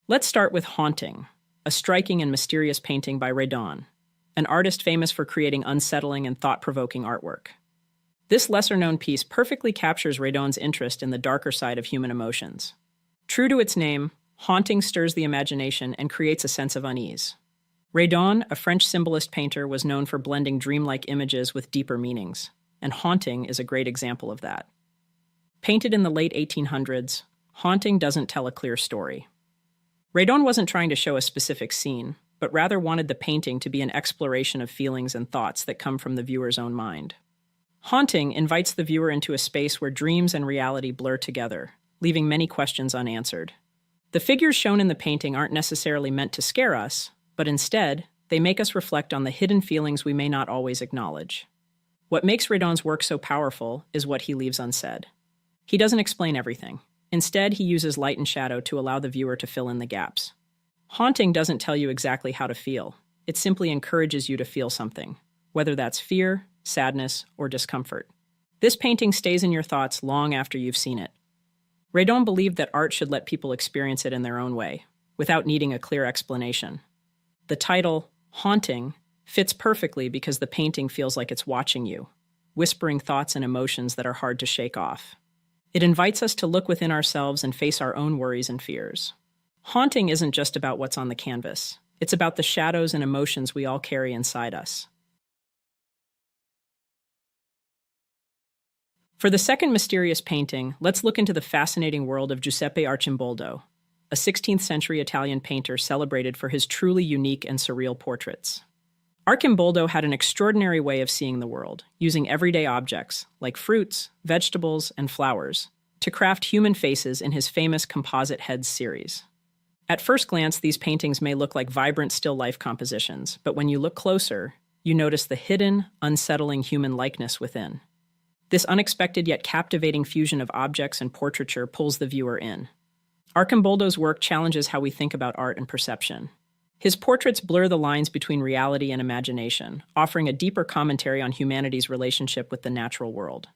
Let's start with Haunting, a striking and mysterious painting by Redon, an artist famous for creating unsettling and thought-provoking artwork. This lesser-known piece perfectly captures Redon's interest in the darker side of human emotions. True to its name, Haunting stirs the imagination and creates a sense of unease. Redon, a French symbolist painter, was known for blending dreamlike images with deeper meanings, and Haunting is a great example of that. Painted in the late 1800s, Haunting doesn't tell a clear story. Redon wasn't trying to show a specific scene, but rather wanted the painting to be an exploration of feelings and thoughts that come from the viewer's own mind. Haunting invites the viewer into a space where dreams and reality blur together, leaving many questions unanswered. The figures shown in the painting aren't necessarily meant to scare us, but instead, they make us reflect on the hidden feelings we may not always acknowledge. What makes Redon's work so powerful is what he leaves unsaid. He doesn't explain everything. Instead, he uses light and shadow to allow the viewer to fill in the gaps. Haunting doesn't tell you exactly how to feel. It simply encourages you to feel something, whether that's fear, sadness, or discomfort. This painting stays in your thoughts long after you've seen it. Redon believed that art should let people experience it in their own way, without needing a clear explanation. The title, Haunting, fits perfectly because the painting feels like it's watching you, whispering thoughts and emotions that are hard to shake off. It invites us to look within ourselves and face our own worries and fears. Haunting isn't just about what's on the canvas. It's about the shadows and emotions we all carry inside us. For the second mysterious painting, let's look into the fascinating world of Giuseppe Arcimboldo, a 16th century Italian painter celebrated for his truly unique and surreal portraits. Arcimboldo had an extraordinary way of seeing the world, using everyday objects, like fruits, vegetables, and flowers, to craft human faces in his famous Composite Heads series. At first glance, these paintings may look like vibrant still life compositions, but when you look closer, you notice the hidden, unsettling human likeness within. This unexpected yet captivating fusion of objects and portraiture pulls the viewer in. Arcimboldo's work challenges how we think about art and perception. His portraits blur the lines between reality and imagination, offering a deeper commentary on humanity's relationship with the natural world.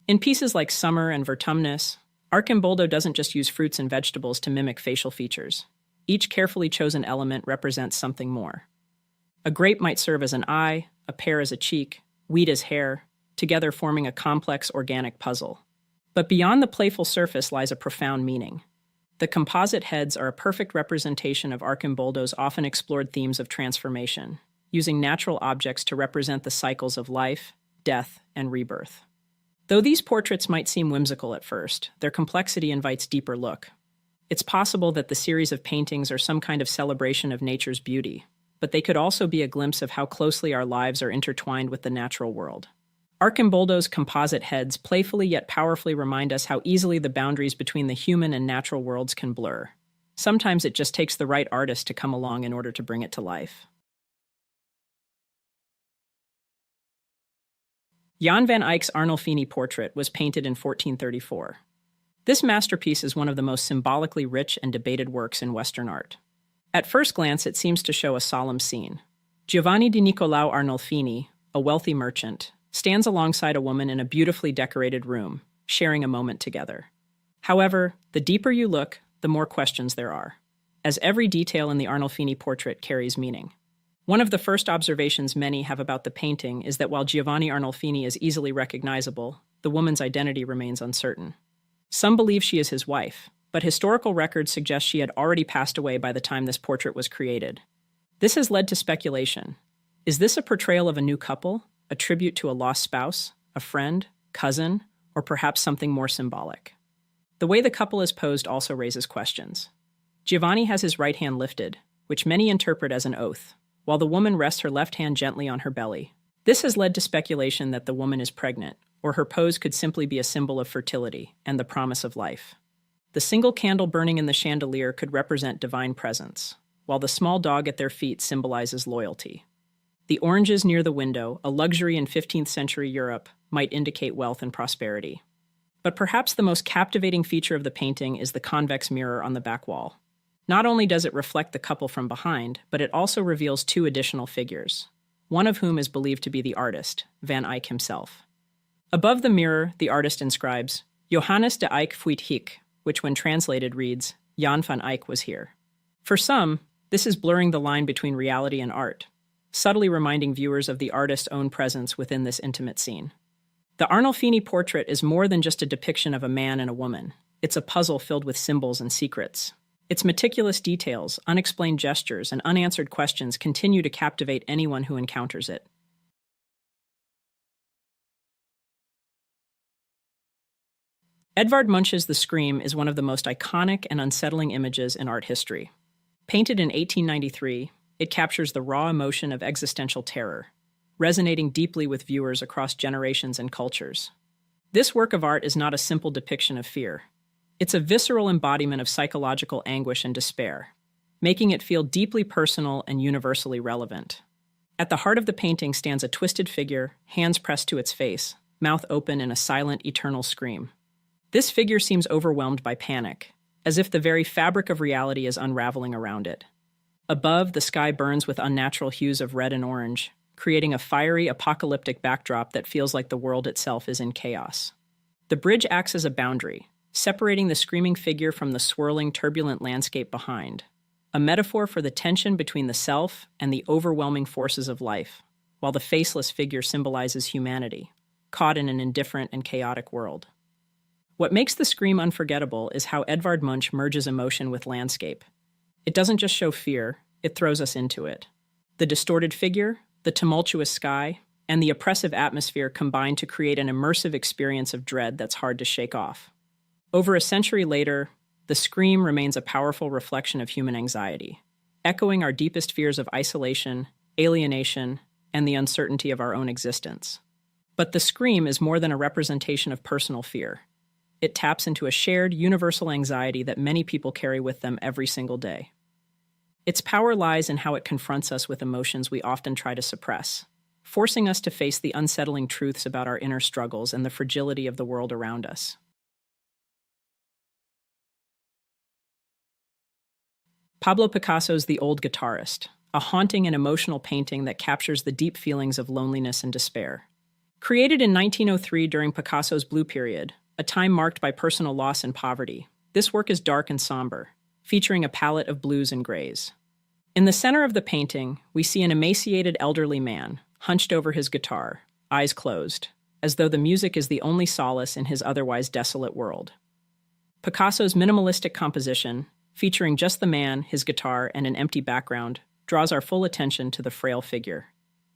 In pieces like Summer and Vertumnus, Arcimboldo doesn't just use fruits and vegetables to mimic facial features. Each carefully chosen element represents something more. A grape might serve as an eye, a pear as a cheek, wheat as hair, together forming a complex organic puzzle. But beyond the playful surface lies a profound meaning. The composite heads are a perfect representation of Arcimboldo's often explored themes of transformation, using natural objects to represent the cycles of life, death, and rebirth. Though these portraits might seem whimsical at first, their complexity invites deeper look. It's possible that the series of paintings are some kind of celebration of nature's beauty, but they could also be a glimpse of how closely our lives are intertwined with the natural world. Arcimboldo's composite heads playfully yet powerfully remind us how easily the boundaries between the human and natural worlds can blur. Sometimes it just takes the right artist to come along in order to bring it to life. Jan van Eyck's Arnolfini portrait was painted in 1434. This masterpiece is one of the most symbolically rich and debated works in Western art. At first glance, it seems to show a solemn scene. Giovanni di Niccolao Arnolfini, a wealthy merchant, stands alongside a woman in a beautifully decorated room, sharing a moment together. However, the deeper you look, the more questions there are, as every detail in the Arnolfini portrait carries meaning. One of the first observations many have about the painting is that while Giovanni Arnolfini is easily recognizable, the woman's identity remains uncertain. Some believe she is his wife, but historical records suggest she had already passed away by the time this portrait was created. This has led to speculation. Is this a portrayal of a new couple? A tribute to a lost spouse, a friend, cousin, or perhaps something more symbolic? The way the couple is posed also raises questions. Giovanni has his right hand lifted, which many interpret as an oath, while the woman rests her left hand gently on her belly. This has led to speculation that the woman is pregnant, or her pose could simply be a symbol of fertility and the promise of life. The single candle burning in the chandelier could represent divine presence, while the small dog at their feet symbolizes loyalty. The oranges near the window, a luxury in 15th century Europe, might indicate wealth and prosperity. But perhaps the most captivating feature of the painting is the convex mirror on the back wall. Not only does it reflect the couple from behind, but it also reveals two additional figures, one of whom is believed to be the artist, Van Eyck himself. Above the mirror, the artist inscribes, Johannes de Eyck fuit hic, which when translated reads, Jan van Eyck was here. For some, this is blurring the line between reality and art, subtly reminding viewers of the artist's own presence within this intimate scene. The Arnolfini portrait is more than just a depiction of a man and a woman. It's a puzzle filled with symbols and secrets. Its meticulous details, unexplained gestures, and unanswered questions continue to captivate anyone who encounters it. Edvard Munch's The Scream is one of the most iconic and unsettling images in art history. Painted in 1893, it captures the raw emotion of existential terror, resonating deeply with viewers across generations and cultures. This work of art is not a simple depiction of fear. It's a visceral embodiment of psychological anguish and despair, making it feel deeply personal and universally relevant. At the heart of the painting stands a twisted figure, hands pressed to its face, mouth open in a silent, eternal scream. This figure seems overwhelmed by panic, as if the very fabric of reality is unraveling around it. Above, the sky burns with unnatural hues of red and orange, creating a fiery, apocalyptic backdrop that feels like the world itself is in chaos. The bridge acts as a boundary, separating the screaming figure from the swirling, turbulent landscape behind, a metaphor for the tension between the self and the overwhelming forces of life, while the faceless figure symbolizes humanity, caught in an indifferent and chaotic world. What makes The Scream unforgettable is how Edvard Munch merges emotion with landscape. It doesn't just show fear, it throws us into it. The distorted figure, the tumultuous sky, and the oppressive atmosphere combine to create an immersive experience of dread that's hard to shake off. Over a century later, The Scream remains a powerful reflection of human anxiety, echoing our deepest fears of isolation, alienation, and the uncertainty of our own existence. But The Scream is more than a representation of personal fear. It taps into a shared, universal anxiety that many people carry with them every single day. Its power lies in how it confronts us with emotions we often try to suppress, forcing us to face the unsettling truths about our inner struggles and the fragility of the world around us. Pablo Picasso's The Old Guitarist, a haunting and emotional painting that captures the deep feelings of loneliness and despair. Created in 1903 during Picasso's Blue Period, a time marked by personal loss and poverty, this work is dark and somber, featuring a palette of blues and grays. In the center of the painting, we see an emaciated elderly man, hunched over his guitar, eyes closed, as though the music is the only solace in his otherwise desolate world. Picasso's minimalistic composition, featuring just the man, his guitar, and an empty background, draws our full attention to the frail figure.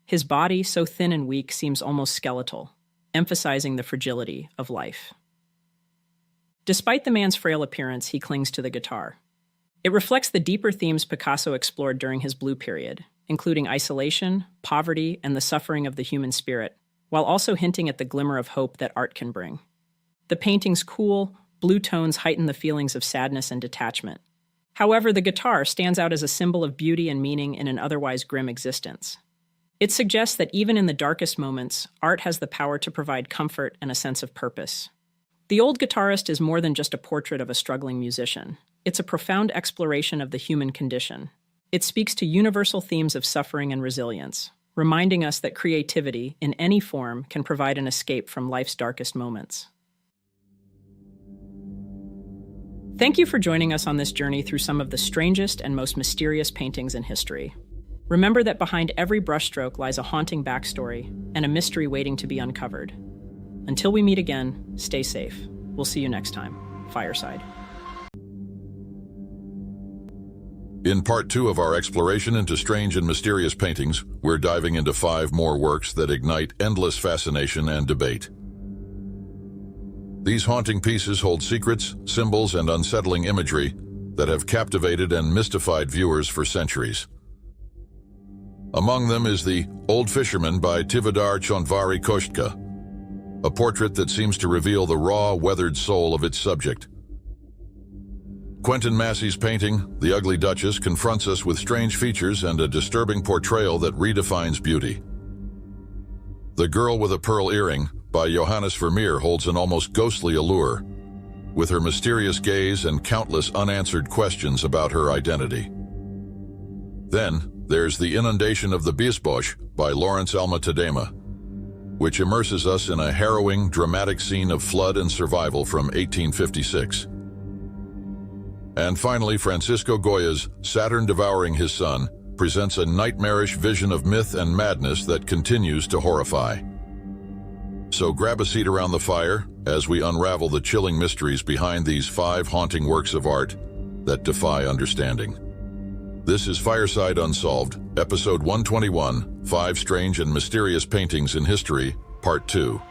His body, so thin and weak, seems almost skeletal, emphasizing the fragility of life. Despite the man's frail appearance, he clings to the guitar. It reflects the deeper themes Picasso explored during his Blue Period, including isolation, poverty, and the suffering of the human spirit, while also hinting at the glimmer of hope that art can bring. The painting's cool, blue tones heighten the feelings of sadness and detachment. However, the guitar stands out as a symbol of beauty and meaning in an otherwise grim existence. It suggests that even in the darkest moments, art has the power to provide comfort and a sense of purpose. The Old Guitarist is more than just a portrait of a struggling musician. It's a profound exploration of the human condition. It speaks to universal themes of suffering and resilience, reminding us that creativity, in any form, can provide an escape from life's darkest moments. Thank you for joining us on this journey through some of the strangest and most mysterious paintings in history. Remember that behind every brushstroke lies a haunting backstory and a mystery waiting to be uncovered. Until we meet again, stay safe. We'll see you next time. Fireside. In part 2 of our exploration into strange and mysterious paintings, we're diving into 5 more works that ignite endless fascination and debate. These haunting pieces hold secrets, symbols, and unsettling imagery that have captivated and mystified viewers for centuries. Among them is The Old Fisherman by Tivadar Chonvari Kostka, a portrait that seems to reveal the raw, weathered soul of its subject. Quentin Massey's painting, The Ugly Duchess, confronts us with strange features and a disturbing portrayal that redefines beauty. The Girl with a Pearl Earring by Johannes Vermeer holds an almost ghostly allure, with her mysterious gaze and countless unanswered questions about her identity. Then, there's The Inundation of the Biesbosch by Lawrence Alma Tadema, which immerses us in a harrowing, dramatic scene of flood and survival from 1856. And finally, Francisco Goya's Saturn devouring his son presents a nightmarish vision of myth and madness that continues to horrify. So grab a seat around the fire as we unravel the chilling mysteries behind these 5 haunting works of art that defy understanding. This is Fireside Unsolved, Episode 121, 5 Strange and Mysterious Paintings in History, Part 2.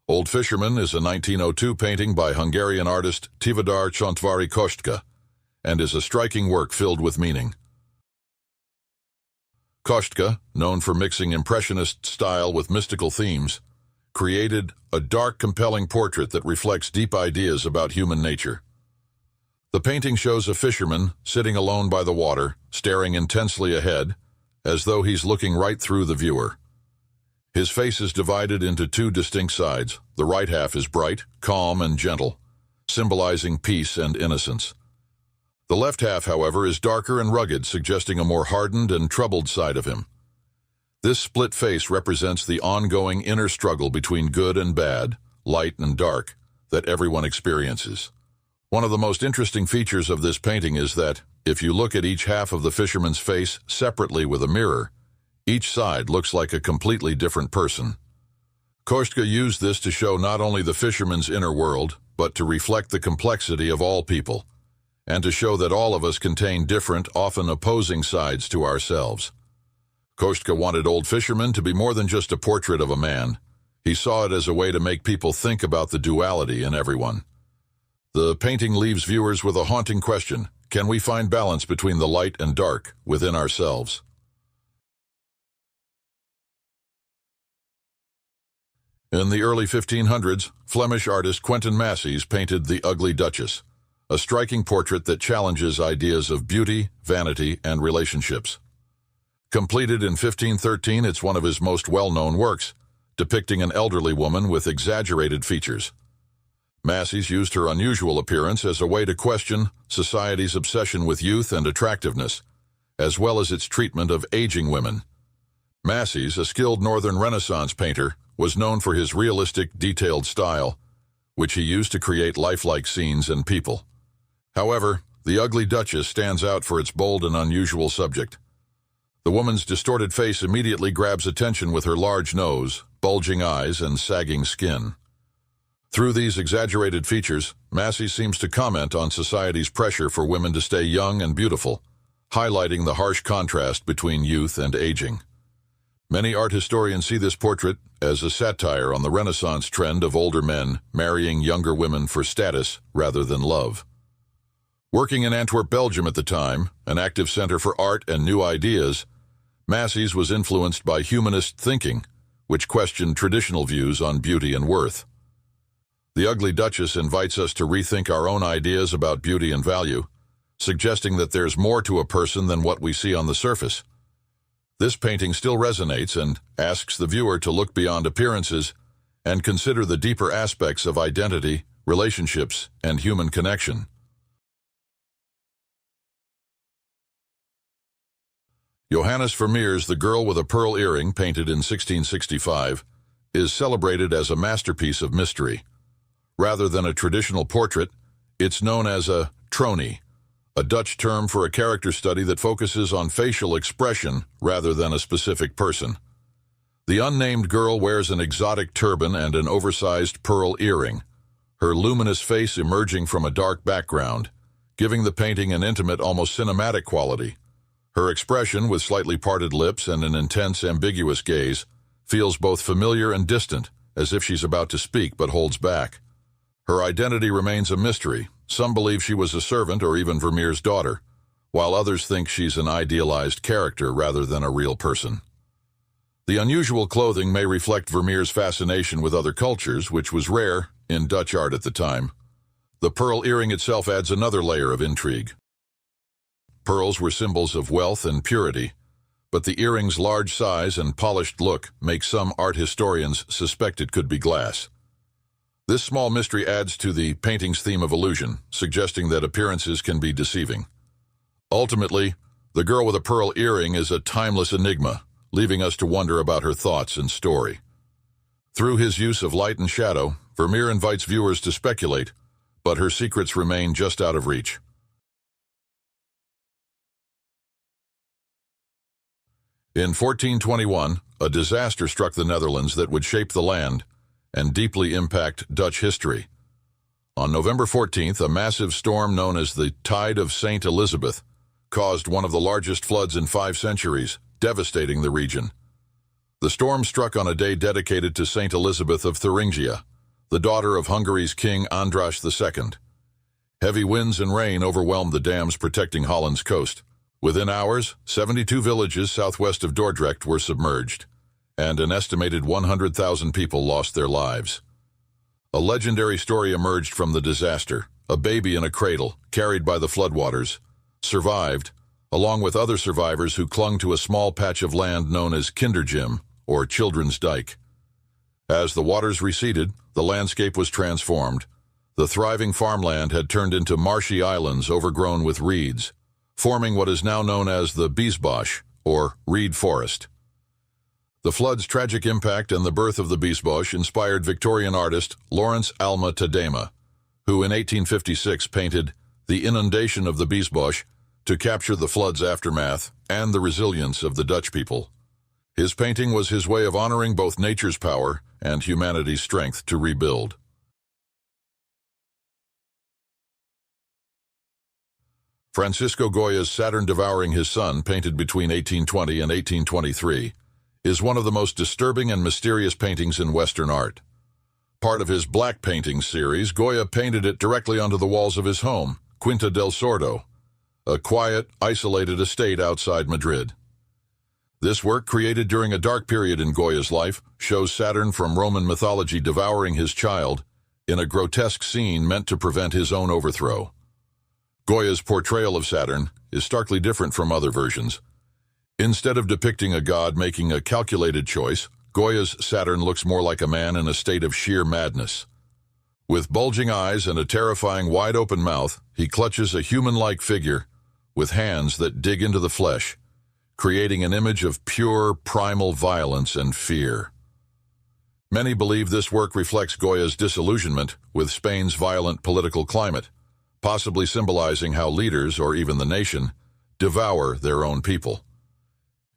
Old Fisherman is a 1902 painting by Hungarian artist Tivadar Csontváry Kostka, and is a striking work filled with meaning. Kostka, known for mixing impressionist style with mystical themes, created a dark, compelling portrait that reflects deep ideas about human nature. The painting shows a fisherman sitting alone by the water, staring intensely ahead, as though he's looking right through the viewer. His face is divided into 2 distinct sides. The right half is bright, calm, and gentle, symbolizing peace and innocence. The left half, however, is darker and rugged, suggesting a more hardened and troubled side of him. This split face represents the ongoing inner struggle between good and bad, light and dark, that everyone experiences. One of the most interesting features of this painting is that, if you look at each half of the fisherman's face separately with a mirror, each side looks like a completely different person. Kostka used this to show not only the fisherman's inner world, but to reflect the complexity of all people, and to show that all of us contain different, often opposing sides to ourselves. Kostka wanted Old Fisherman to be more than just a portrait of a man. He saw it as a way to make people think about the duality in everyone. The painting leaves viewers with a haunting question: can we find balance between the light and dark within ourselves? In the early 1500s, Flemish artist Quentin Massys painted The Ugly Duchess, a striking portrait that challenges ideas of beauty, vanity, and relationships. Completed in 1513, it's one of his most well-known works, depicting an elderly woman with exaggerated features. Massys used her unusual appearance as a way to question society's obsession with youth and attractiveness, as well as its treatment of aging women. Massys, a skilled Northern Renaissance painter, was known for his realistic, detailed style, which he used to create lifelike scenes and people. However, The Ugly Duchess stands out for its bold and unusual subject. The woman's distorted face immediately grabs attention with her large nose, bulging eyes, and sagging skin. Through these exaggerated features, Massys seems to comment on society's pressure for women to stay young and beautiful, highlighting the harsh contrast between youth and aging. Many art historians see this portrait as a satire on the Renaissance trend of older men marrying younger women for status rather than love. Working in Antwerp, Belgium at the time, an active center for art and new ideas, Massys was influenced by humanist thinking, which questioned traditional views on beauty and worth. The Ugly Duchess invites us to rethink our own ideas about beauty and value, suggesting that there's more to a person than what we see on the surface. This painting still resonates and asks the viewer to look beyond appearances and consider the deeper aspects of identity, relationships, and human connection. Johannes Vermeer's The Girl with a Pearl Earring, painted in 1665, is celebrated as a masterpiece of mystery. Rather than a traditional portrait, it's known as a tronie, a Dutch term for a character study that focuses on facial expression rather than a specific person. The unnamed girl wears an exotic turban and an oversized pearl earring, her luminous face emerging from a dark background, giving the painting an intimate, almost cinematic quality. Her expression, with slightly parted lips and an intense, ambiguous gaze, feels both familiar and distant, as if she's about to speak but holds back. Her identity remains a mystery. Some believe she was a servant or even Vermeer's daughter, while others think she's an idealized character rather than a real person. The unusual clothing may reflect Vermeer's fascination with other cultures, which was rare in Dutch art at the time. The pearl earring itself adds another layer of intrigue. Pearls were symbols of wealth and purity, but the earring's large size and polished look make some art historians suspect it could be glass. This small mystery adds to the painting's theme of illusion, suggesting that appearances can be deceiving. Ultimately, the girl with a pearl earring is a timeless enigma, leaving us to wonder about her thoughts and story. Through his use of light and shadow, Vermeer invites viewers to speculate, but her secrets remain just out of reach. In 1421, a disaster struck the Netherlands that would shape the land and deeply impact Dutch history. On November 14th, a massive storm known as the Tide of St. Elizabeth caused one of the largest floods in 5 centuries, devastating the region. The storm struck on a day dedicated to St. Elizabeth of Thuringia, the daughter of Hungary's King Andras II. Heavy winds and rain overwhelmed the dams protecting Holland's coast. Within hours, 72 villages southwest of Dordrecht were submerged, and an estimated 100,000 people lost their lives. A legendary story emerged from the disaster. A baby in a cradle, carried by the floodwaters, survived, along with other survivors who clung to a small patch of land known as Kindergym, or Children's Dyke. As the waters receded, the landscape was transformed. The thriving farmland had turned into marshy islands overgrown with reeds, forming what is now known as the Biesbosch, or reed forest. The flood's tragic impact and the birth of the Biesbosch inspired Victorian artist Lawrence Alma Tadema, who in 1856 painted The Inundation of the Biesbosch to capture the flood's aftermath and the resilience of the Dutch people. His painting was his way of honoring both nature's power and humanity's strength to rebuild. Francisco Goya's Saturn devouring his son, painted between 1820 and 1823, is one of the most disturbing and mysterious paintings in Western art. Part of his black paintings series, Goya painted it directly onto the walls of his home, Quinta del Sordo, a quiet, isolated estate outside Madrid. This work, created during a dark period in Goya's life, shows Saturn from Roman mythology devouring his child in a grotesque scene meant to prevent his own overthrow. Goya's portrayal of Saturn is starkly different from other versions. Instead of depicting a god making a calculated choice, Goya's Saturn looks more like a man in a state of sheer madness. With bulging eyes and a terrifying wide-open mouth, he clutches a human-like figure with hands that dig into the flesh, creating an image of pure, primal violence and fear. Many believe this work reflects Goya's disillusionment with Spain's violent political climate, possibly symbolizing how leaders, or even the nation, devour their own people.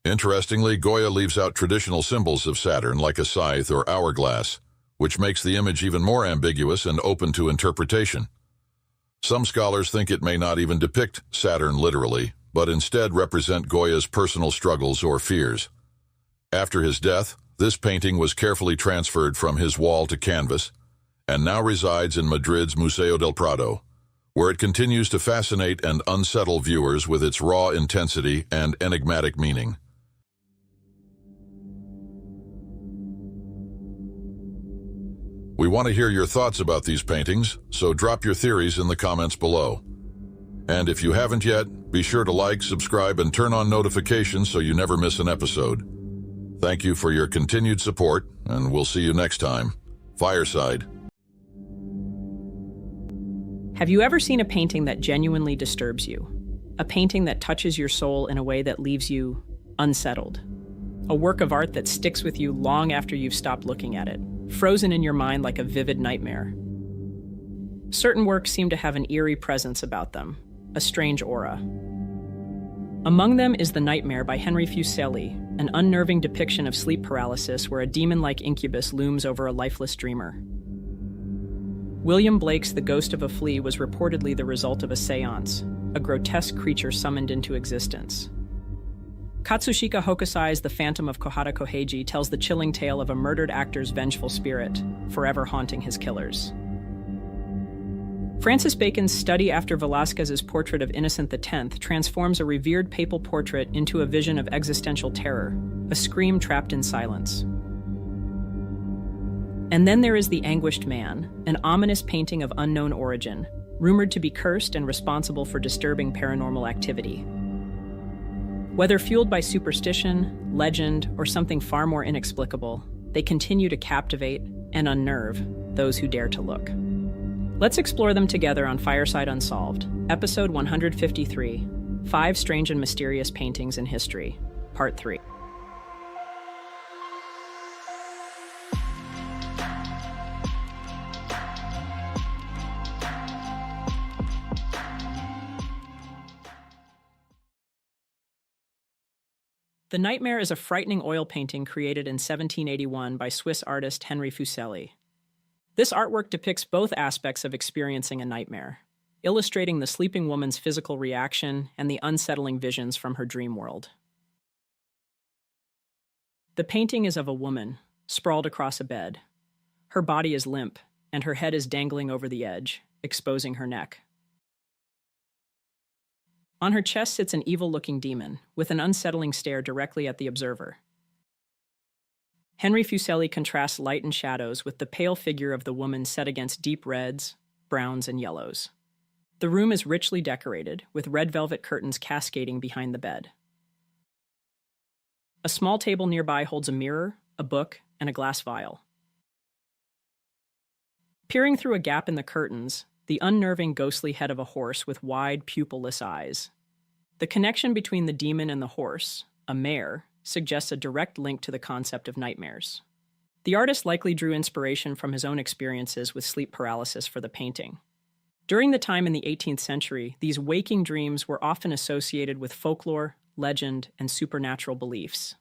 Interestingly, Goya leaves out traditional symbols of Saturn like a scythe or hourglass, which makes the image even more ambiguous and open to interpretation. Some scholars think it may not even depict Saturn literally, but instead represent Goya's personal struggles or fears. After his death, this painting was carefully transferred from his wall to canvas, and now resides in Madrid's Museo del Prado, where it continues to fascinate and unsettle viewers with its raw intensity and enigmatic meaning. We want to hear your thoughts about these paintings, so drop your theories in the comments below. And if you haven't yet, be sure to like, subscribe, and turn on notifications so you never miss an episode. Thank you for your continued support, and we'll see you next time. Fireside. Have you ever seen a painting that genuinely disturbs you? A painting that touches your soul in a way that leaves you unsettled? A work of art that sticks with you long after you've stopped looking at it, frozen in your mind like a vivid nightmare? Certain works seem to have an eerie presence about them, a strange aura. Among them is The Nightmare by Henry Fuseli, an unnerving depiction of sleep paralysis where a demon-like incubus looms over a lifeless dreamer. William Blake's The Ghost of a Flea was reportedly the result of a seance, a grotesque creature summoned into existence. Katsushika Hokusai's The Phantom of Kohara Koheiji tells the chilling tale of a murdered actor's vengeful spirit, forever haunting his killers. Francis Bacon's study after Velázquez's portrait of Innocent X transforms a revered papal portrait into a vision of existential terror, a scream trapped in silence. And then there is The Anguished Man, an ominous painting of unknown origin, rumored to be cursed and responsible for disturbing paranormal activity. Whether fueled by superstition, legend, or something far more inexplicable, they continue to captivate and unnerve, those who dare to look. Let's explore them together on Fireside Unsolved, episode 153, 5 Strange and Mysterious Paintings in History, part 3. The Nightmare is a frightening oil painting created in 1781 by Swiss artist Henri Fuseli. This artwork depicts both aspects of experiencing a nightmare, illustrating the sleeping woman's physical reaction and the unsettling visions from her dream world. The painting is of a woman, sprawled across a bed. Her body is limp, and her head is dangling over the edge, exposing her neck. On her chest sits an evil-looking demon, with an unsettling stare directly at the observer. Henri Fuseli contrasts light and shadows with the pale figure of the woman set against deep reds, browns, and yellows. The room is richly decorated, with red velvet curtains cascading behind the bed. A small table nearby holds a mirror, a book, and a glass vial. Peering through a gap in the curtains, the unnerving ghostly head of a horse with wide, pupilless eyes. The connection between the demon and the horse, a mare, suggests a direct link to the concept of nightmares. The artist likely drew inspiration from his own experiences with sleep paralysis for the painting. During the time in the 18th century, these waking dreams were often associated with folklore, legend, and supernatural beliefs.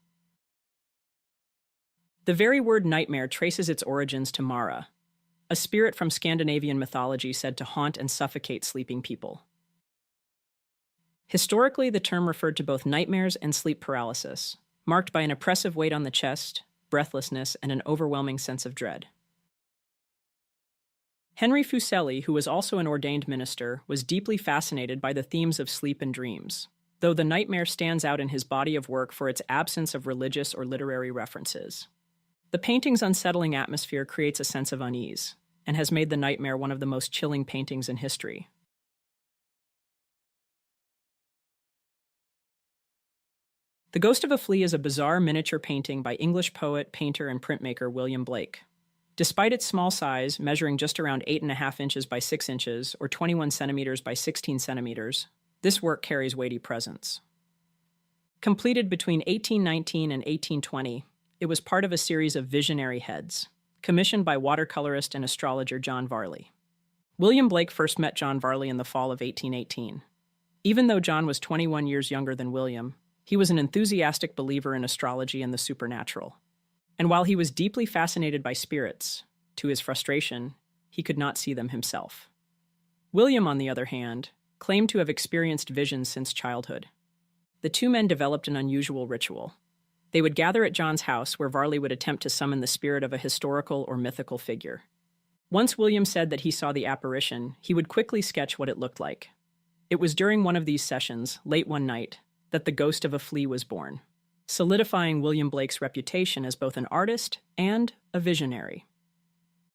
The very word nightmare traces its origins to Mara, a spirit from Scandinavian mythology said to haunt and suffocate sleeping people. Historically, the term referred to both nightmares and sleep paralysis, marked by an oppressive weight on the chest, breathlessness, and an overwhelming sense of dread. Henri Fuseli, who was also an ordained minister, was deeply fascinated by the themes of sleep and dreams, though the nightmare stands out in his body of work for its absence of religious or literary references. The painting's unsettling atmosphere creates a sense of unease, and has made the nightmare one of the most chilling paintings in history. The Ghost of a Flea is a bizarre miniature painting by English poet, painter, and printmaker William Blake. Despite its small size, measuring just around 8.5 inches by 6 inches, or 21 centimeters by 16 centimeters, this work carries weighty presence. Completed between 1819 and 1820, it was part of a series of visionary heads, commissioned by watercolorist and astrologer John Varley. William Blake first met John Varley in the fall of 1818. Even though John was 21 years younger than William, he was an enthusiastic believer in astrology and the supernatural. And while he was deeply fascinated by spirits, to his frustration, he could not see them himself. William, on the other hand, claimed to have experienced visions since childhood. The two men developed an unusual ritual. They would gather at John's house, where Varley would attempt to summon the spirit of a historical or mythical figure. Once William said that he saw the apparition, he would quickly sketch what it looked like. It was during one of these sessions, late one night, that the Ghost of a Flea was born, solidifying William Blake's reputation as both an artist and a visionary.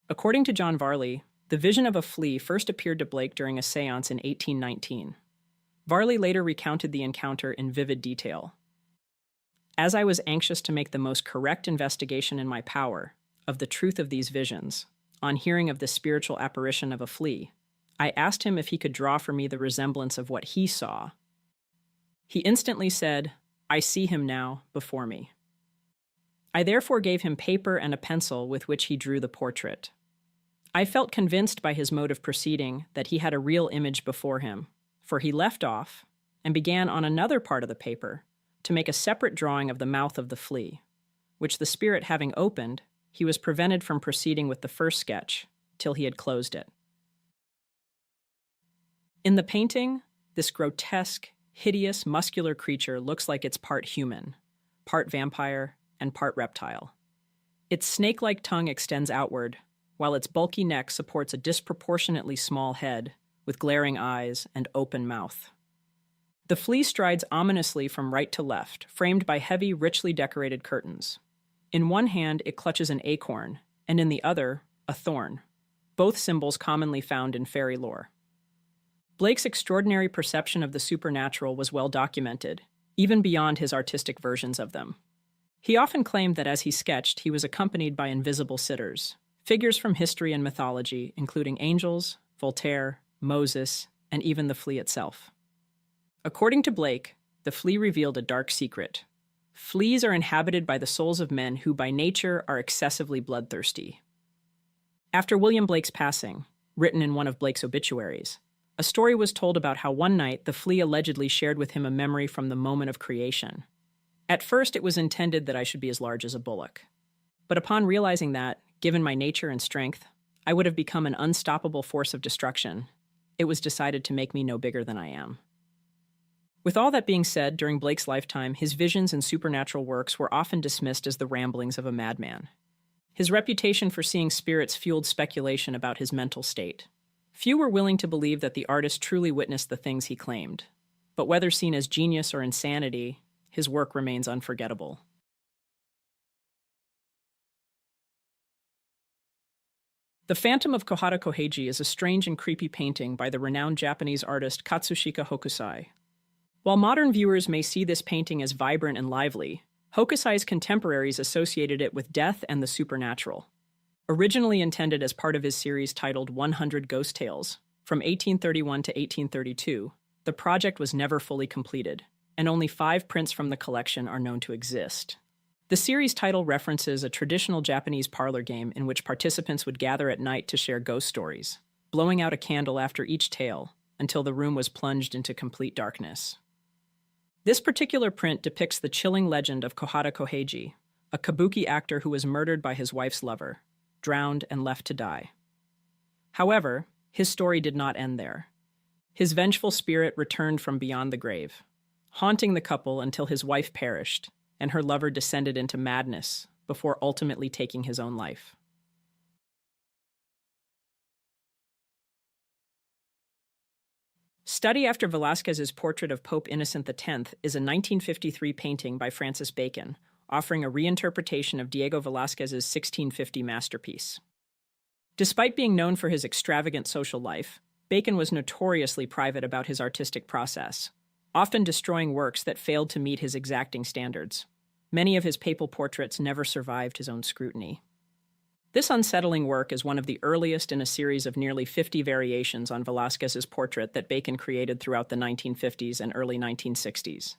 According to John Varley, the vision of a flea first appeared to Blake during a séance in 1819. Varley later recounted the encounter in vivid detail. As I was anxious to make the most correct investigation in my power of the truth of these visions, on hearing of the spiritual apparition of a flea, I asked him if he could draw for me the resemblance of what he saw. He instantly said, "I see him now before me." I therefore gave him paper and a pencil with which he drew the portrait. I felt convinced by his mode of proceeding that he had a real image before him, for he left off and began on another part of the paper to make a separate drawing of the mouth of the flea, which the spirit having opened, he was prevented from proceeding with the first sketch till he had closed it. In the painting, this grotesque, hideous, muscular creature looks like it's part human, part vampire, and part reptile. Its snake-like tongue extends outward, while its bulky neck supports a disproportionately small head with glaring eyes and open mouth. The flea strides ominously from right to left, framed by heavy, richly decorated curtains. In one hand, it clutches an acorn, and in the other, a thorn, both symbols commonly found in fairy lore. Blake's extraordinary perception of the supernatural was well documented, even beyond his artistic versions of them. He often claimed that as he sketched, he was accompanied by invisible sitters, Figures from history and mythology, including angels, Voltaire, Moses, and even the flea itself. According to Blake, the flea revealed a dark secret. Fleas are inhabited by the souls of men who by nature are excessively bloodthirsty. After William Blake's passing, written in one of Blake's obituaries, a story was told about how one night the flea allegedly shared with him a memory from the moment of creation. At first, it was intended that I should be as large as a bullock. But upon realizing that, given my nature and strength, I would have become an unstoppable force of destruction, it was decided to make me no bigger than I am. With all that being said, during Blake's lifetime, his visions and supernatural works were often dismissed as the ramblings of a madman. His reputation for seeing spirits fueled speculation about his mental state. Few were willing to believe that the artist truly witnessed the things he claimed. But whether seen as genius or insanity, his work remains unforgettable. The Phantom of Kohara Koheiji is a strange and creepy painting by the renowned Japanese artist Katsushika Hokusai. While modern viewers may see this painting as vibrant and lively, Hokusai's contemporaries associated it with death and the supernatural. Originally intended as part of his series titled 100 Ghost Tales, from 1831 to 1832, the project was never fully completed, and only 5 prints from the collection are known to exist. The series title references a traditional Japanese parlor game in which participants would gather at night to share ghost stories, blowing out a candle after each tale until the room was plunged into complete darkness. This particular print depicts the chilling legend of Kohara Koheiji, a kabuki actor who was murdered by his wife's lover, drowned and left to die. However, his story did not end there. His vengeful spirit returned from beyond the grave, haunting the couple until his wife perished and her lover descended into madness before ultimately taking his own life. Study After Velázquez's portrait of Pope Innocent X is a 1953 painting by Francis Bacon, offering a reinterpretation of Diego Velázquez's 1650 masterpiece. Despite being known for his extravagant social life, Bacon was notoriously private about his artistic process, often destroying works that failed to meet his exacting standards. Many of his papal portraits never survived his own scrutiny. This unsettling work is one of the earliest in a series of nearly 50 variations on Velázquez's portrait that Bacon created throughout the 1950s and early 1960s.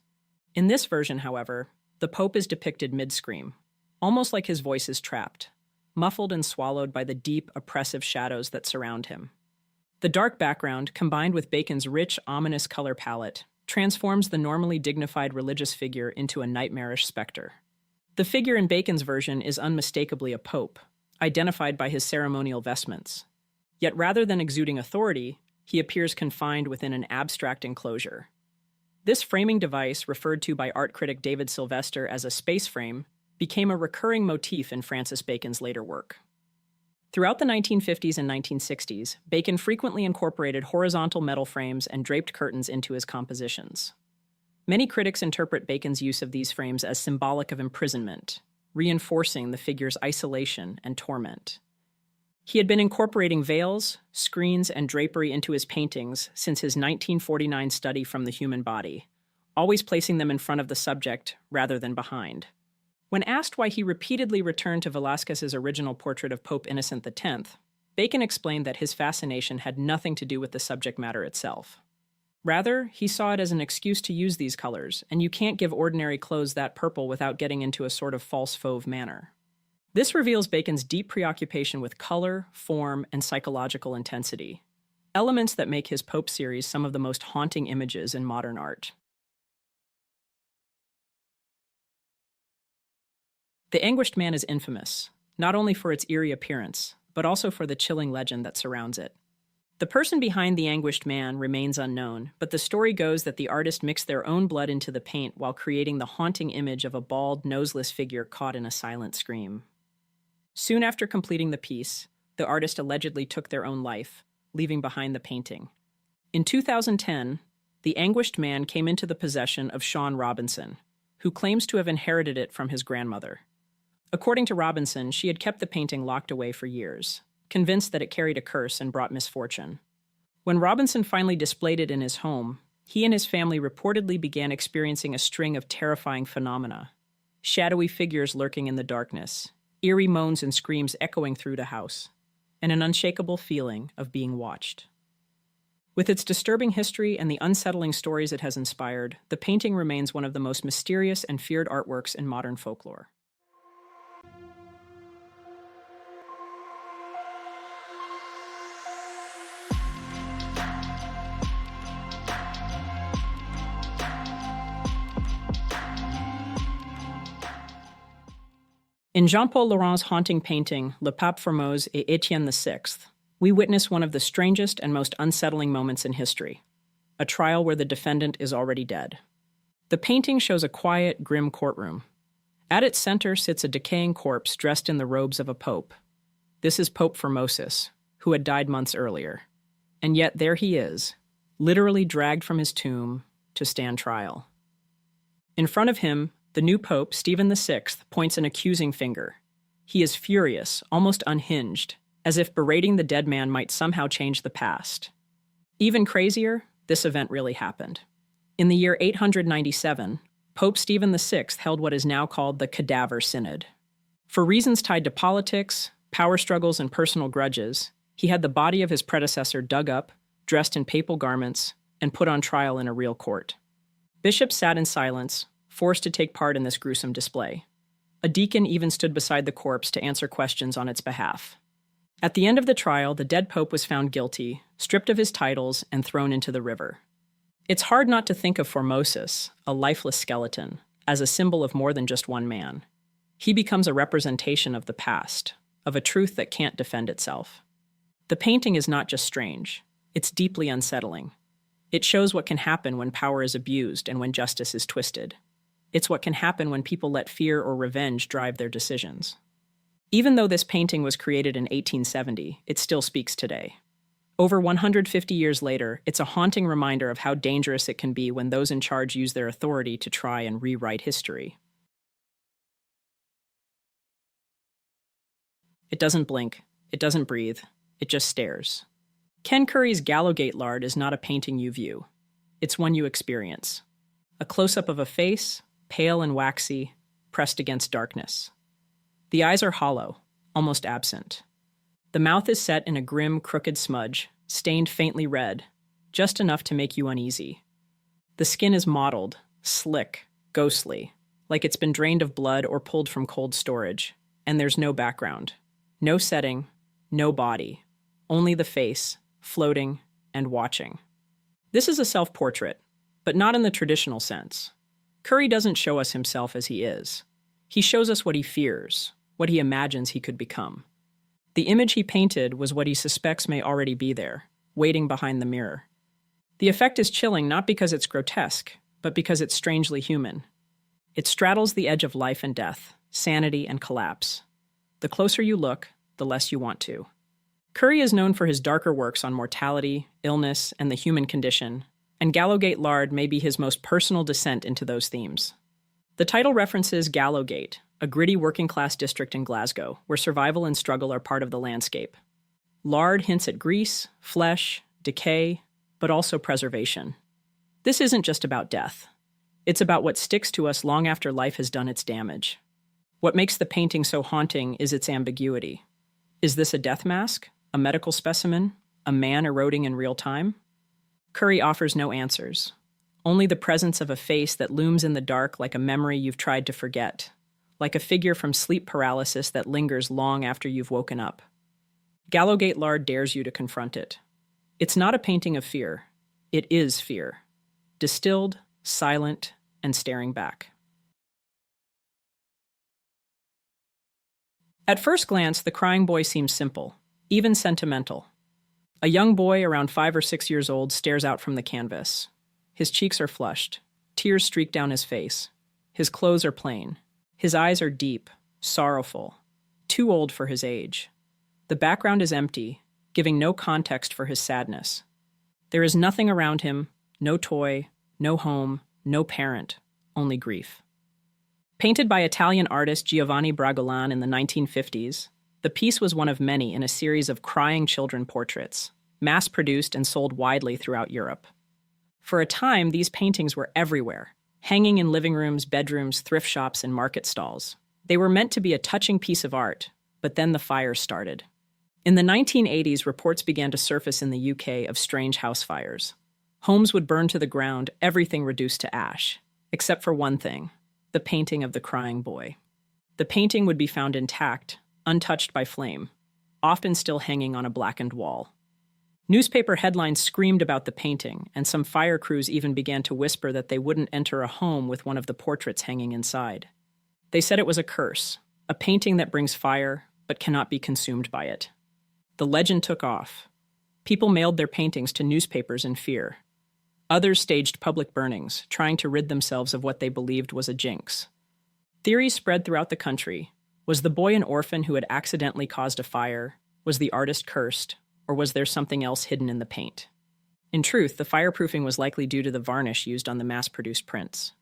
In this version, however, the Pope is depicted mid-scream, almost like his voice is trapped, muffled and swallowed by the deep, oppressive shadows that surround him. The dark background, combined with Bacon's rich, ominous color palette, transforms the normally dignified religious figure into a nightmarish specter. The figure in Bacon's version is unmistakably a pope, identified by his ceremonial vestments. Yet rather than exuding authority, he appears confined within an abstract enclosure. This framing device, referred to by art critic David Sylvester as a space frame, became a recurring motif in Francis Bacon's later work. Throughout the 1950s and 1960s, Bacon frequently incorporated horizontal metal frames and draped curtains into his compositions. Many critics interpret Bacon's use of these frames as symbolic of imprisonment, reinforcing the figure's isolation and torment. He had been incorporating veils, screens, and drapery into his paintings since his 1949 study from the human body, always placing them in front of the subject rather than behind. When asked why he repeatedly returned to Velázquez's original portrait of Pope Innocent X, Bacon explained that his fascination had nothing to do with the subject matter itself. Rather, he saw it as an excuse to use these colors, and you can't give ordinary clothes that purple without getting into a sort of false fauve manner. This reveals Bacon's deep preoccupation with color, form, and psychological intensity, elements that make his Pope series some of the most haunting images in modern art. The Anguished Man is infamous, not only for its eerie appearance, but also for the chilling legend that surrounds it. The person behind the Anguished Man remains unknown, but the story goes that the artist mixed their own blood into the paint while creating the haunting image of a bald, noseless figure caught in a silent scream. Soon after completing the piece, the artist allegedly took their own life, leaving behind the painting. In 2010, the Anguished Man came into the possession of Sean Robinson, who claims to have inherited it from his grandmother. According to Robinson, she had kept the painting locked away for years, convinced that it carried a curse and brought misfortune. When Robinson finally displayed it in his home, he and his family reportedly began experiencing a string of terrifying phenomena: shadowy figures lurking in the darkness, eerie moans and screams echoing through the house, and an unshakable feeling of being watched. With its disturbing history and the unsettling stories it has inspired, the painting remains one of the most mysterious and feared artworks in modern folklore. In Jean-Paul Laurent's haunting painting, Le Pape Formose et Étienne VI, we witness one of the strangest and most unsettling moments in history, a trial where the defendant is already dead. The painting shows a quiet, grim courtroom. At its center sits a decaying corpse dressed in the robes of a pope. This is Pope Formosus, who had died months earlier. And yet there he is, literally dragged from his tomb to stand trial. In front of him, the new pope, Stephen VI, points an accusing finger. He is furious, almost unhinged, as if berating the dead man might somehow change the past. Even crazier, this event really happened. In the year 897, Pope Stephen VI held what is now called the Cadaver Synod. For reasons tied to politics, power struggles, and personal grudges, he had the body of his predecessor dug up, dressed in papal garments, and put on trial in a real court. Bishops sat in silence, forced to take part in this gruesome display. A deacon even stood beside the corpse to answer questions on its behalf. At the end of the trial, the dead pope was found guilty, stripped of his titles, and thrown into the river. It's hard not to think of Formosus, a lifeless skeleton, as a symbol of more than just one man. He becomes a representation of the past, of a truth that can't defend itself. The painting is not just strange, it's deeply unsettling. It shows what can happen when power is abused and when justice is twisted. It's what can happen when people let fear or revenge drive their decisions. Even though this painting was created in 1870, it still speaks today. Over 150 years later, it's a haunting reminder of how dangerous it can be when those in charge use their authority to try and rewrite history. It doesn't blink, it doesn't breathe, it just stares. Ken Curry's Gallowgate Lard is not a painting you view. It's one you experience. A close-up of a face, pale and waxy, pressed against darkness. The eyes are hollow, almost absent. The mouth is set in a grim, crooked smudge, stained faintly red, just enough to make you uneasy. The skin is mottled, slick, ghostly, like it's been drained of blood or pulled from cold storage, and there's no background. No setting, no body, only the face, floating and watching. This is a self-portrait, but not in the traditional sense. Curry doesn't show us himself as he is. He shows us what he fears, what he imagines he could become. The image he painted was what he suspects may already be there, waiting behind the mirror. The effect is chilling not because it's grotesque, but because it's strangely human. It straddles the edge of life and death, sanity and collapse. The closer you look, the less you want to. Curry is known for his darker works on mortality, illness, and the human condition, and Gallowgate Lard may be his most personal descent into those themes. The title references Gallowgate, a gritty working-class district in Glasgow, where survival and struggle are part of the landscape. Lard hints at grease, flesh, decay, but also preservation. This isn't just about death. It's about what sticks to us long after life has done its damage. What makes the painting so haunting is its ambiguity. Is this a death mask? A medical specimen? A man eroding in real time? Curry offers no answers. Only the presence of a face that looms in the dark like a memory you've tried to forget, like a figure from sleep paralysis that lingers long after you've woken up. Gallowgate Lard dares you to confront it. It's not a painting of fear. It is fear. Distilled, silent, and staring back. At first glance, the crying boy seems simple, even sentimental. A young boy around 5 or 6 years old stares out from the canvas. His cheeks are flushed. Tears streak down his face. His clothes are plain. His eyes are deep, sorrowful, too old for his age. The background is empty, giving no context for his sadness. There is nothing around him, no toy, no home, no parent, only grief. Painted by Italian artist Giovanni Bragolin in the 1950s, the piece was one of many in a series of crying children portraits, mass-produced and sold widely throughout Europe. For a time, these paintings were everywhere, hanging in living rooms, bedrooms, thrift shops, and market stalls, They were meant to be a touching piece of art, but then the fire started. In the 1980s, reports began to surface in the UK of strange house fires. Homes would burn to the ground, everything reduced to ash, except for one thing, the painting of the crying boy. The painting would be found intact, untouched by flame, often still hanging on a blackened wall. Newspaper headlines screamed about the painting, and some fire crews even began to whisper that they wouldn't enter a home with one of the portraits hanging inside. They said it was a curse, a painting that brings fire but cannot be consumed by it. The legend took off. People mailed their paintings to newspapers in fear. Others staged public burnings, trying to rid themselves of what they believed was a jinx. Theories spread throughout the country. Was the boy an orphan who had accidentally caused a fire? Was the artist cursed? Or was there something else hidden in the paint? In truth, the fireproofing was likely due to the varnish used on the mass-produced prints.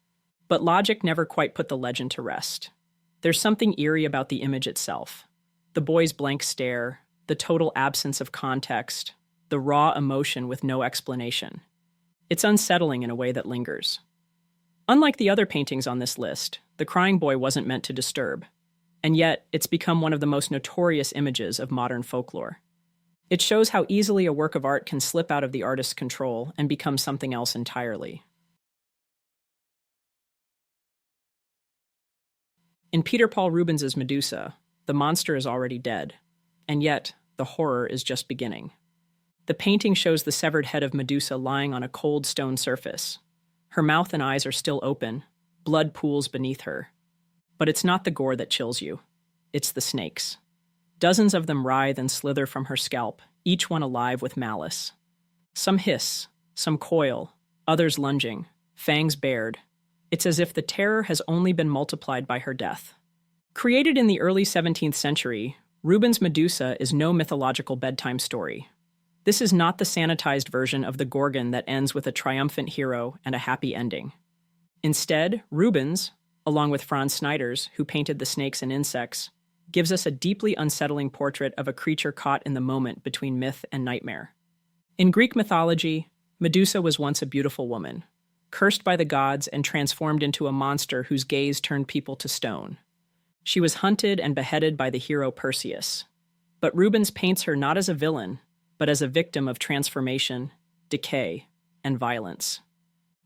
But logic never quite put the legend to rest. There's something eerie about the image itself. The boy's blank stare, the total absence of context, the raw emotion with no explanation. It's unsettling in a way that lingers. Unlike the other paintings on this list, the crying boy wasn't meant to disturb. And yet, it's become one of the most notorious images of modern folklore. It shows how easily a work of art can slip out of the artist's control and become something else entirely. In Peter Paul Rubens's Medusa, the monster is already dead, and yet the horror is just beginning. The painting shows the severed head of Medusa lying on a cold stone surface. Her mouth and eyes are still open, blood pools beneath her. But it's not the gore that chills you, it's the snakes. Dozens of them writhe and slither from her scalp, each one alive with malice. Some hiss, some coil, others lunging, fangs bared. It's as if the terror has only been multiplied by her death. Created in the early 17th century, Rubens' Medusa is no mythological bedtime story. This is not the sanitized version of the Gorgon that ends with a triumphant hero and a happy ending. Instead, Rubens, along with Franz Sneiders, who painted the snakes and insects, gives us a deeply unsettling portrait of a creature caught in the moment between myth and nightmare. In Greek mythology, Medusa was once a beautiful woman, cursed by the gods and transformed into a monster whose gaze turned people to stone. She was hunted and beheaded by the hero Perseus. But Rubens paints her not as a villain, but as a victim of transformation, decay, and violence.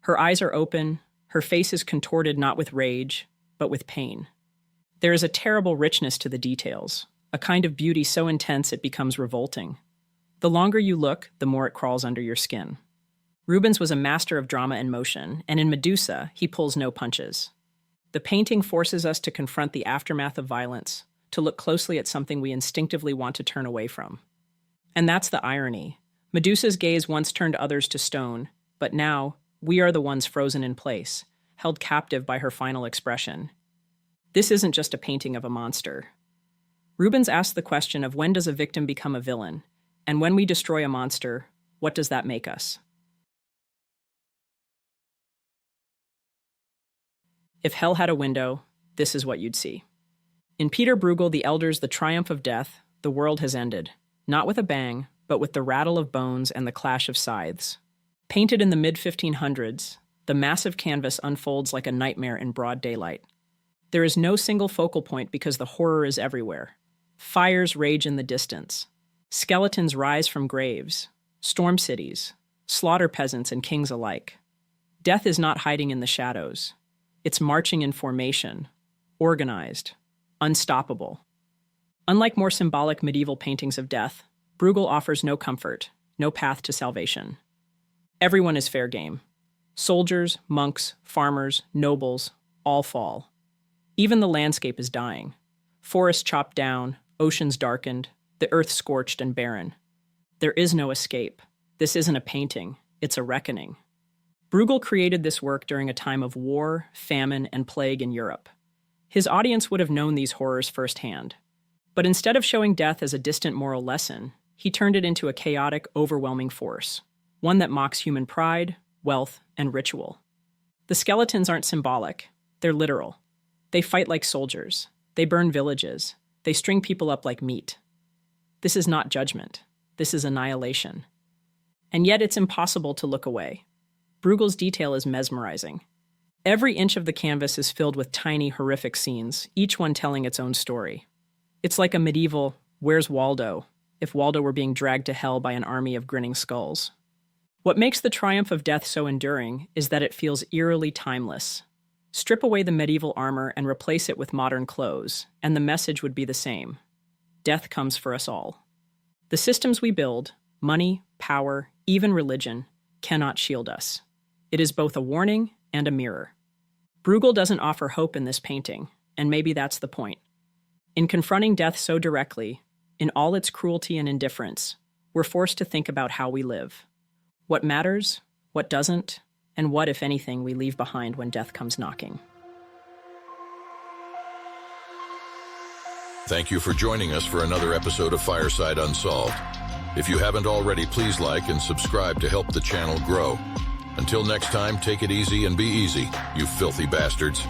Her eyes are open, her face is contorted not with rage, but with pain. There is a terrible richness to the details, a kind of beauty so intense it becomes revolting. The longer you look, the more it crawls under your skin. Rubens was a master of drama and motion, and in Medusa, he pulls no punches. The painting forces us to confront the aftermath of violence, to look closely at something we instinctively want to turn away from. And that's the irony. Medusa's gaze once turned others to stone, but now, we are the ones frozen in place, held captive by her final expression. This isn't just a painting of a monster. Rubens asks the question of when does a victim become a villain, and when we destroy a monster, what does that make us? If hell had a window, this is what you'd see. In Peter Bruegel the Elder's The Triumph of Death, the world has ended, not with a bang, but with the rattle of bones and the clash of scythes. Painted in the mid-1500s, the massive canvas unfolds like a nightmare in broad daylight. There is no single focal point because the horror is everywhere. Fires rage in the distance. Skeletons rise from graves, storm cities, slaughter peasants and kings alike. Death is not hiding in the shadows. It's marching in formation, organized, unstoppable. Unlike more symbolic medieval paintings of death, Bruegel offers no comfort, no path to salvation. Everyone is fair game. Soldiers, monks, farmers, nobles, all fall. Even the landscape is dying. Forests chopped down, oceans darkened, the earth scorched and barren. There is no escape. This isn't a painting, it's a reckoning. Bruegel created this work during a time of war, famine, and plague in Europe. His audience would have known these horrors firsthand. But instead of showing death as a distant moral lesson, he turned it into a chaotic, overwhelming force, one that mocks human pride, wealth, and ritual. The skeletons aren't symbolic, they're literal. They fight like soldiers. They burn villages. They string people up like meat. This is not judgment. This is annihilation. And yet it's impossible to look away. Bruegel's detail is mesmerizing. Every inch of the canvas is filled with tiny, horrific scenes, each one telling its own story. It's like a medieval "Where's Waldo?" if Waldo were being dragged to hell by an army of grinning skulls. What makes the triumph of death so enduring is that it feels eerily timeless. Strip away the medieval armor and replace it with modern clothes, and the message would be the same. Death comes for us all. The systems we build, money, power, even religion, cannot shield us. It is both a warning and a mirror. Bruegel doesn't offer hope in this painting, and maybe that's the point. In confronting death so directly, in all its cruelty and indifference, we're forced to think about how we live. What matters, what doesn't, and what, if anything, we leave behind when death comes knocking. Thank you for joining us for another episode of Fireside Unsolved. If you haven't already, please like and subscribe to help the channel grow. Until next time, take it easy and be easy, you filthy bastards.